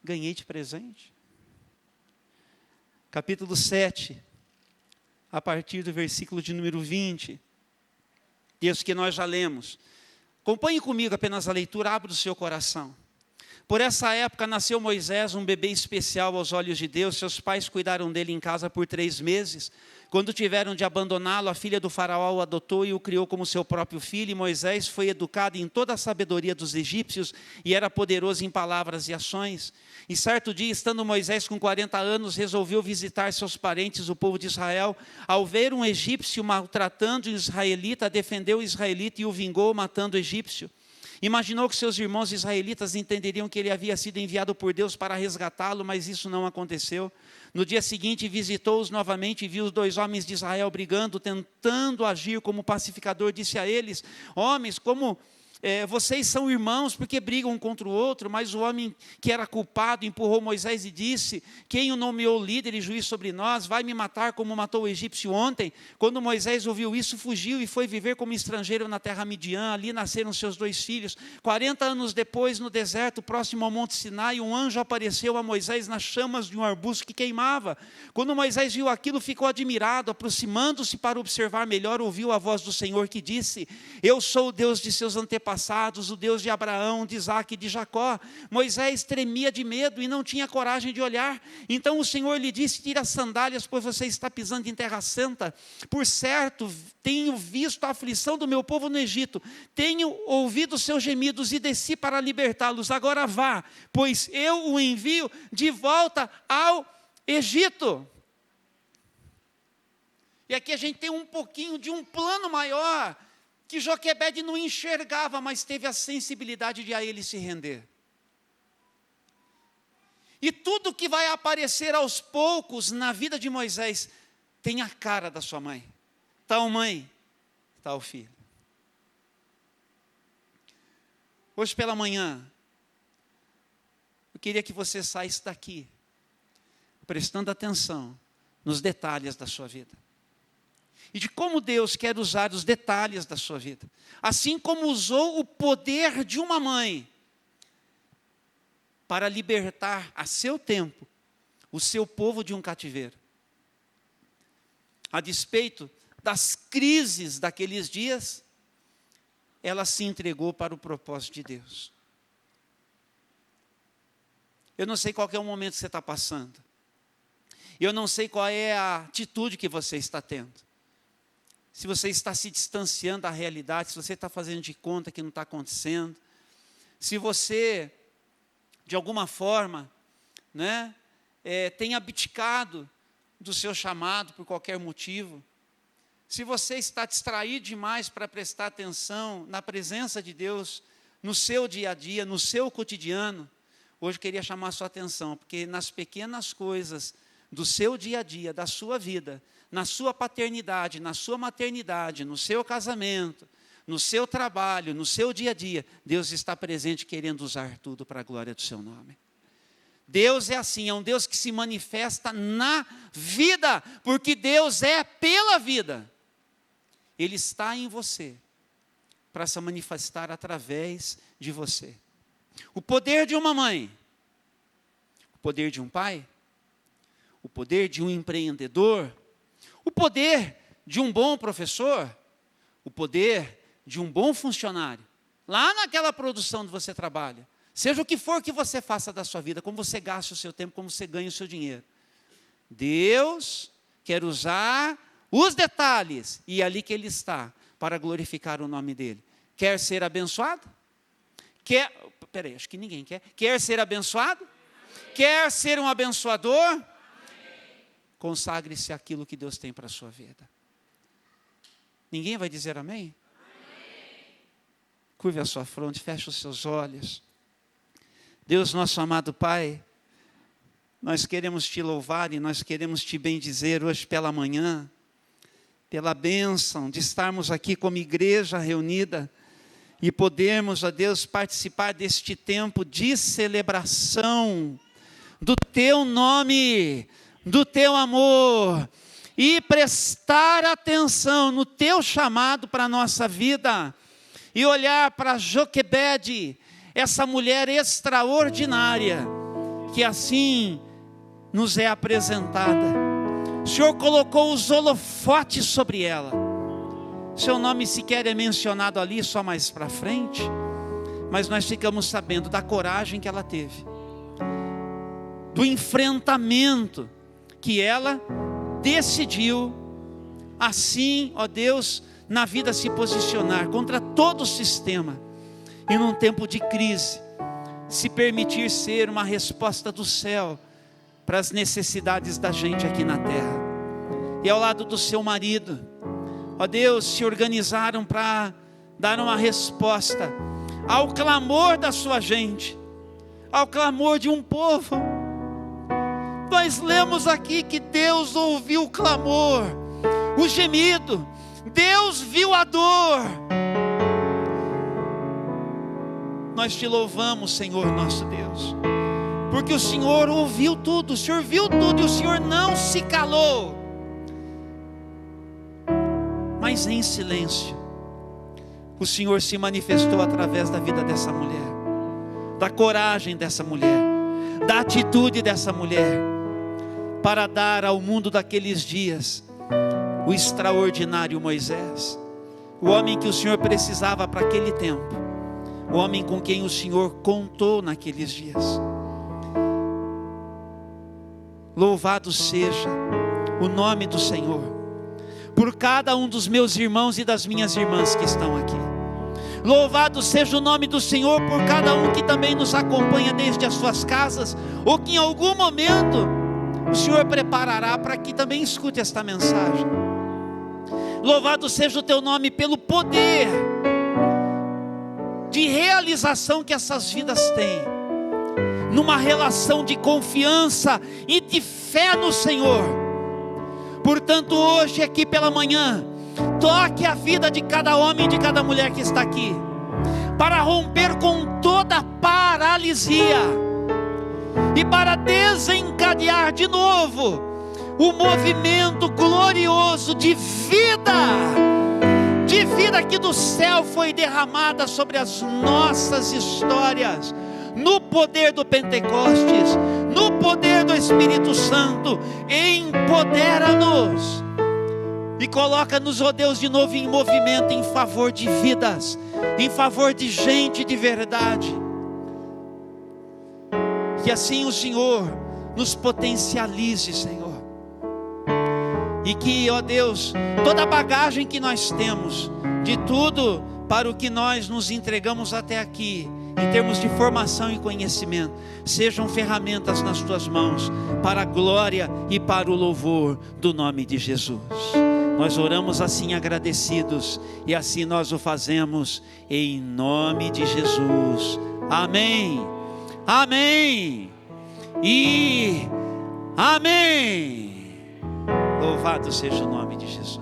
Ganhei de presente. Capítulo 7, a partir do versículo de número 20. Texto que nós já lemos. Acompanhe comigo apenas a leitura, abra o seu coração. Por essa época nasceu Moisés, um bebê especial aos olhos de Deus. Seus pais cuidaram dele em casa por 3 meses. Quando tiveram de abandoná-lo, a filha do faraó o adotou e o criou como seu próprio filho. E Moisés foi educado em toda a sabedoria dos egípcios e era poderoso em palavras e ações. E certo dia, estando Moisés com 40 anos, resolveu visitar seus parentes, o povo de Israel. Ao ver um egípcio maltratando um israelita, defendeu o israelita e o vingou, matando o egípcio. Imaginou que seus irmãos israelitas entenderiam que ele havia sido enviado por Deus para resgatá-lo, mas isso não aconteceu. No dia seguinte, visitou-os novamente e viu os 2 homens de Israel brigando, tentando agir como pacificador. Disse a eles: homens, como vocês são irmãos, porque brigam um contra o outro? Mas o homem que era culpado empurrou Moisés e disse: quem o nomeou líder e juiz sobre nós, vai me matar como matou o egípcio ontem? Quando Moisés ouviu isso, fugiu e foi viver como estrangeiro na terra Midian. Ali nasceram seus 2 filhos. 40 anos depois, no deserto, próximo ao Monte Sinai, um anjo apareceu a Moisés nas chamas de um arbusto que queimava. Quando Moisés viu aquilo, ficou admirado. Aproximando-se para observar melhor, ouviu a voz do Senhor que disse: eu sou o Deus de seus antepassados, o Deus de Abraão, de Isaque e de Jacó. Moisés tremia de medo e não tinha coragem de olhar. Então o Senhor lhe disse: tira as sandálias, pois você está pisando em terra santa. Por certo, tenho visto a aflição do meu povo no Egito, tenho ouvido os seus gemidos e desci para libertá-los. Agora vá, pois eu o envio de volta ao Egito. E aqui a gente tem um pouquinho de um plano maior, que Joquebede não enxergava, mas teve a sensibilidade de a ele se render. E tudo que vai aparecer aos poucos na vida de Moisés tem a cara da sua mãe. Tal mãe, tal filho. Hoje pela manhã, eu queria que você saísse daqui, prestando atenção nos detalhes da sua vida. E de como Deus quer usar os detalhes da sua vida. Assim como usou o poder de uma mãe para libertar a seu tempo o seu povo de um cativeiro. A despeito das crises daqueles dias, ela se entregou para o propósito de Deus. Eu não sei qual é o momento que você está passando. Eu não sei qual é a atitude que você está tendo. Se você está se distanciando da realidade, se você está fazendo de conta que não está acontecendo, se você, de alguma forma, tem abdicado do seu chamado por qualquer motivo, Se você está distraído demais para prestar atenção na presença de Deus, no seu dia a dia, no seu cotidiano, hoje eu queria chamar a sua atenção, porque nas pequenas coisas do seu dia a dia, da sua vida, na sua paternidade, na sua maternidade, no seu casamento, no seu trabalho, no seu dia a dia, Deus está presente querendo usar tudo para a glória do seu nome. Deus é assim, é um Deus que se manifesta na vida, porque Deus é pela vida. Ele está em você, para se manifestar através de você. O poder de uma mãe, o poder de um pai, o poder de um empreendedor, o poder de um bom professor, o poder de um bom funcionário, lá naquela produção onde você trabalha, seja o que for que você faça da sua vida, como você gasta o seu tempo, como você ganha o seu dinheiro. Deus quer usar os detalhes, e é ali que Ele está, para glorificar o nome dEle. Quer ser abençoado? Peraí, acho que ninguém quer. Quer ser abençoado? Amém. Quer ser um abençoador? Amém. Consagre-se àquilo que Deus tem para a sua vida. Ninguém vai dizer amém? Amém. Curve a sua fronte, feche os seus olhos. Deus, nosso amado Pai, nós queremos Te louvar e nós queremos Te bendizer hoje pela manhã, pela bênção de estarmos aqui como igreja reunida e podermos, ó Deus, participar deste tempo de celebração do Teu nome, do Teu amor, e prestar atenção no Teu chamado para a nossa vida, e olhar para Joquebede, essa mulher extraordinária, que assim nos é apresentada. O Senhor colocou os holofotes sobre ela. Seu nome sequer é mencionado ali, só mais para frente, mas nós ficamos sabendo da coragem que ela teve, do enfrentamento que ela decidiu, assim, ó Deus, na vida se posicionar contra todo o sistema, e num tempo de crise, se permitir ser uma resposta do céu para as necessidades da gente aqui na terra. E ao lado do seu marido, ó Deus, se organizaram para dar uma resposta ao clamor da sua gente, ao clamor de um povo. Nós lemos aqui que Deus ouviu o clamor, o gemido, Deus viu a dor. Nós Te louvamos, Senhor nosso Deus, porque o Senhor ouviu tudo, o Senhor viu tudo e o Senhor não se calou. Mas em silêncio, o Senhor se manifestou através da vida dessa mulher, da coragem dessa mulher, da atitude dessa mulher, para dar ao mundo daqueles dias o extraordinário Moisés, o homem que o Senhor precisava para aquele tempo, o homem com quem o Senhor contou naqueles dias. Louvado seja o nome do Senhor, por cada um dos meus irmãos e das minhas irmãs que estão aqui. Louvado seja o nome do Senhor por cada um que também nos acompanha desde as suas casas, ou que em algum momento o Senhor preparará para que também escute esta mensagem. Louvado seja o Teu nome pelo poder de realização que essas vidas têm, numa relação de confiança e de fé no Senhor. Portanto, hoje aqui pela manhã, toque a vida de cada homem e de cada mulher que está aqui, para romper com toda paralisia e para desencadear de novo o movimento glorioso de vida que do céu foi derramada sobre as nossas histórias, no poder do Pentecostes, no poder do Espírito Santo. Empodera-nos e coloca-nos, ó Deus, de novo em movimento em favor de vidas, em favor de gente de verdade. Que assim o Senhor nos potencialize, Senhor, e que, ó Deus, toda a bagagem que nós temos, de tudo para o que nós nos entregamos até aqui, em termos de formação e conhecimento, sejam ferramentas nas Tuas mãos, para a glória e para o louvor do nome de Jesus. Nós oramos assim agradecidos, e assim nós o fazemos em nome de Jesus. Amém, amém e amém. Louvado seja o nome de Jesus.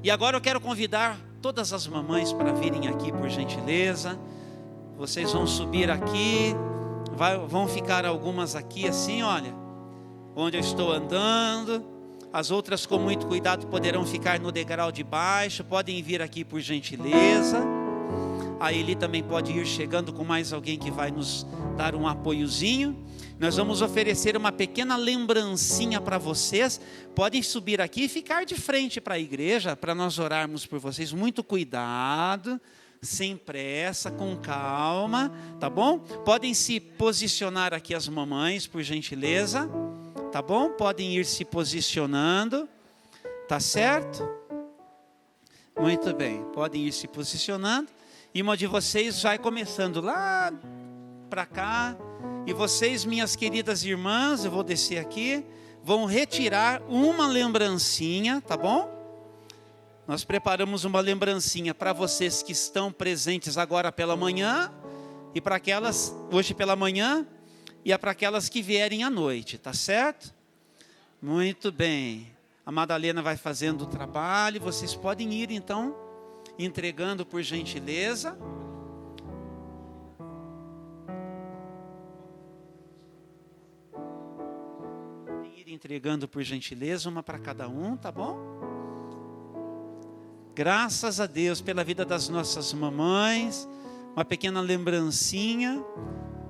E agora eu quero convidar todas as mamães para virem aqui, por gentileza. Vocês vão subir aqui, vão ficar algumas aqui assim, olha, onde eu estou andando. As outras, com muito cuidado, poderão ficar no degrau de baixo. Podem vir aqui, por gentileza. A Eli também pode ir chegando com mais alguém que vai nos dar um apoiozinho. Nós vamos oferecer uma pequena lembrancinha para vocês. Podem subir aqui e ficar de frente para a igreja, para nós orarmos por vocês. Muito cuidado, sem pressa, com calma, tá bom? Podem se posicionar aqui as mamães, por gentileza, tá bom? Podem ir se posicionando, tá certo? Muito bem, podem ir se posicionando. E uma de vocês vai começando lá para cá. E vocês, minhas queridas irmãs, eu vou descer aqui, vão retirar uma lembrancinha, tá bom? Nós preparamos uma lembrancinha para vocês que estão presentes agora pela manhã, e para aquelas, hoje pela manhã, e para aquelas que vierem à noite, tá certo? Muito bem. A Madalena vai fazendo o trabalho, vocês podem ir então, entregando por gentileza. Entregando por gentileza, uma para cada um, tá bom? Graças a Deus pela vida das nossas mamães, uma pequena lembrancinha,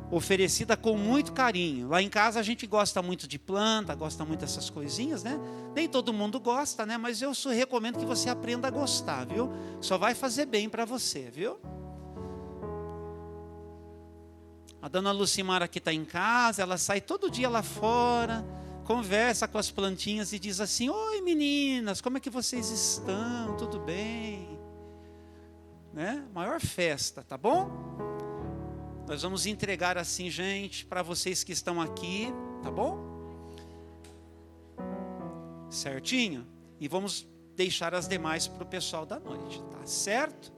oferecida com muito carinho. Lá em casa a gente gosta muito de planta, gosta muito dessas coisinhas, né? Nem todo mundo gosta, né? Mas eu recomendo que você aprenda a gostar, viu? Só vai fazer bem para você, viu? A dona Lucimara aqui está em casa, ela sai todo dia lá fora, conversa com as plantinhas e diz assim: oi meninas, como é que vocês estão? Tudo bem? Né? Maior festa, tá bom? Nós vamos entregar assim, gente, para vocês que estão aqui, tá bom? Certinho? E vamos deixar as demais para o pessoal da noite, tá certo?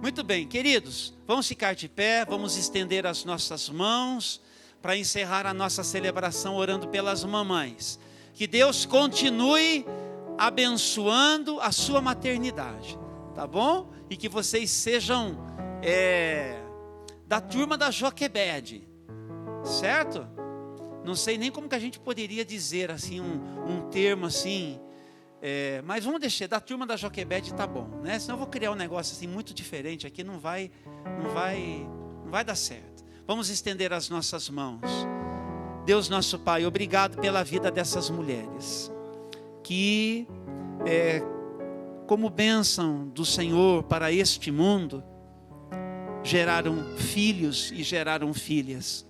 Muito bem, queridos, vamos ficar de pé, vamos estender as nossas mãos para encerrar a nossa celebração orando pelas mamães. Que Deus continue abençoando a sua maternidade, tá bom? E que vocês sejam da turma da Joquebede, certo? Não sei nem como que a gente poderia dizer assim, um termo assim, mas vamos deixar, da turma da Joquebede tá bom, né? Senão eu vou criar um negócio assim muito diferente aqui, não vai dar certo. Vamos estender as nossas mãos. Deus nosso Pai, obrigado pela vida dessas mulheres, que como bênção do Senhor para este mundo, geraram filhos e geraram filhas.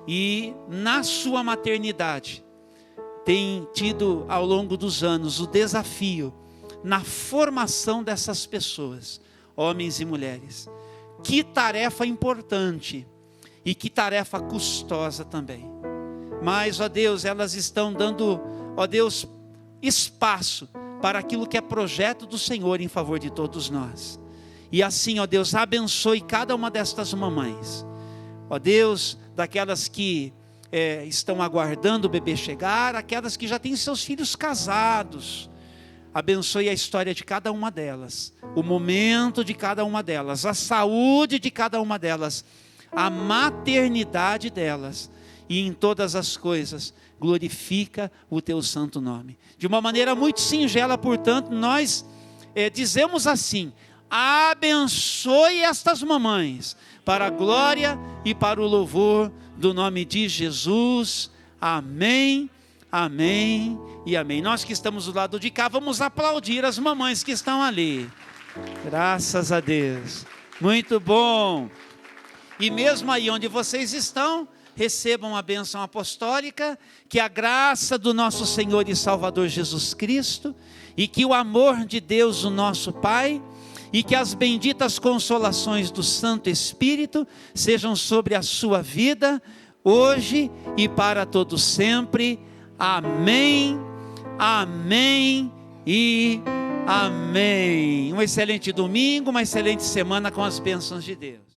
E na sua maternidade, tem tido ao longo dos anos o desafio na formação dessas pessoas, homens e mulheres. Que tarefa importante e que tarefa custosa também. Mas, ó Deus, elas estão dando, ó Deus, espaço para aquilo que é projeto do Senhor em favor de todos nós. E assim, ó Deus, abençoe cada uma destas mamães. Ó Deus, daquelas que estão aguardando o bebê chegar, aquelas que já têm seus filhos casados. Abençoe a história de cada uma delas, o momento de cada uma delas, a saúde de cada uma delas, a maternidade delas. E em todas as coisas, glorifica o teu santo nome. De uma maneira muito singela, portanto, nós dizemos assim: abençoe estas mamães, para a glória e para o louvor do nome de Jesus. Amém, amém e amém. Nós que estamos do lado de cá, vamos aplaudir as mamães que estão ali. Graças a Deus. Muito bom. E mesmo aí onde vocês estão, recebam a bênção apostólica, que a graça do nosso Senhor e Salvador Jesus Cristo, e que o amor de Deus, o nosso Pai, e que as benditas consolações do Santo Espírito sejam sobre a sua vida, hoje e para todo sempre. Amém, Amém e amém. Um excelente domingo, uma excelente semana com as bênçãos de Deus.